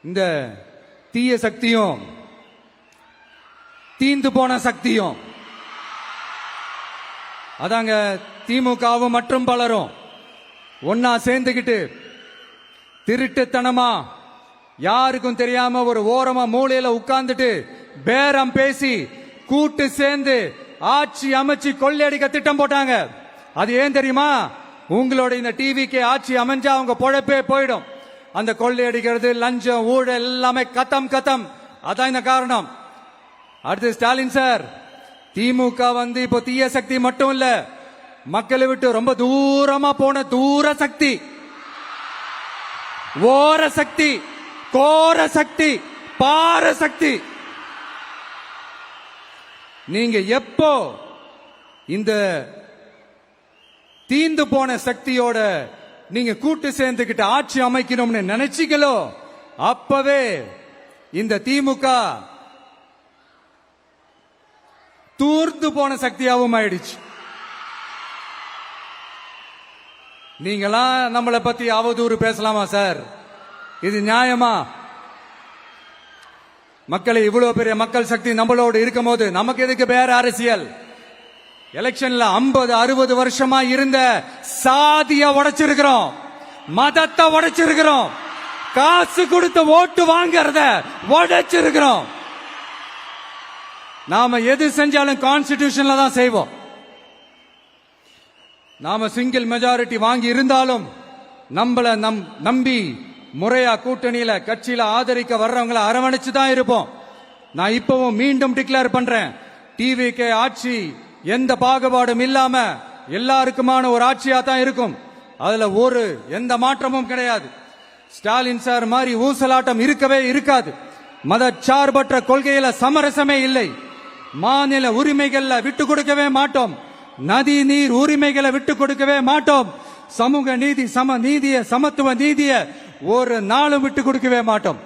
இந்த தீய சக்தியும் தீந்து போன சக்தியும் அதாங்க திமுகவும் மற்றும் பலரும் ஒன்னா சேர்ந்துகிட்டு திருட்டுத்தனமா யாருக்கும் தெரியாம ஒரு ஓரமா மூலையில உட்கார்ந்துட்டு பேரம் பேசி கூட்டு சேர்ந்து ஆட்சி அமைச்சு கொள்ளையடிக்க திட்டம் போட்டாங்க. அது ஏன் தெரியுமா? உங்களோட இந்த டிவிக்கு ஆட்சி அமைஞ்சா அவங்க பொழப்பே போயிடும். அந்த கொள்ளையடிக்கிறது, லஞ்சம், ஊழல் எல்லாமே கத்தம் கத்தம். அதான் இந்த காரணம். அடுத்து ஸ்டாலின் சார், திமுக இப்போ தீய சக்தி மட்டும் இல்ல, மக்களை விட்டு ரொம்ப தூரமா போன தூர சக்தி, ஓர சக்தி, கோர சக்தி, பார சக்தி. நீங்க எப்போ இந்த தீந்து போன சக்தியோட நீங்க கூட்டு சேர்ந்துகிட்டு ஆட்சி அமைக்கணும்னு நினைச்சீங்களோ அப்பவே இந்த திமுக தூர்ந்து போன சக்தியாகவும் ஆயிடுச்சு. நீங்களாம் நம்மளை பத்தி அவதூறு பேசலாமா சார்? இது நியாயமா? மக்களை இவ்வளவு பெரிய மக்கள் சக்தி நம்மளோடு இருக்கும் போது நமக்கு எதுக்கு வேற அரசியல்? எலெக்ஷன்ல 50-60 வருஷமா இருந்த சாதிய உடைச்சிருக்கிறோம், மதத்தை உடைச்சிருக்கிறோம், காசு கொடுத்து ஓட்டு வாங்கறத உடைச்சிருக்கிறோம். நாம எது செஞ்சாலும் கான்ஸ்டிடியூஷன்ல தான் செய்வோம். நாம சிங்கிள் மெஜாரிட்டி வாங்கி இருந்தாலும் நம்மள நம்பி முறையா கூட்டணியில கட்சியில ஆதரிக்க வர்றவங்களை அரவணைச்சு தான் இருப்போம். நான் இப்பவும் மீண்டும் டிக்ளேர் பண்றேன், டிவிகே ஆட்சி எந்த பாகுபாடும் இல்லாம எல்லாருக்குமான ஒரு ஆட்சியா தான் இருக்கும். அதுல எந்த மாற்றமும் கிடையாது. ஸ்டாலின் சார் மாதிரி ஊசலாட்டம் இருக்கவே இருக்காது. மதச்சார்பற்ற கொள்கையில சமரசமே இல்லை. மாநில உரிமைகள்ல விட்டு கொடுக்கவே மாட்டோம். நதி நீர் உரிமைகளை விட்டு கொடுக்கவே மாட்டோம். சமூக நீதி, சம நீதிய, சமத்துவ நீதிய ஒரு நாளும் விட்டு கொடுக்கவே மாட்டோம்.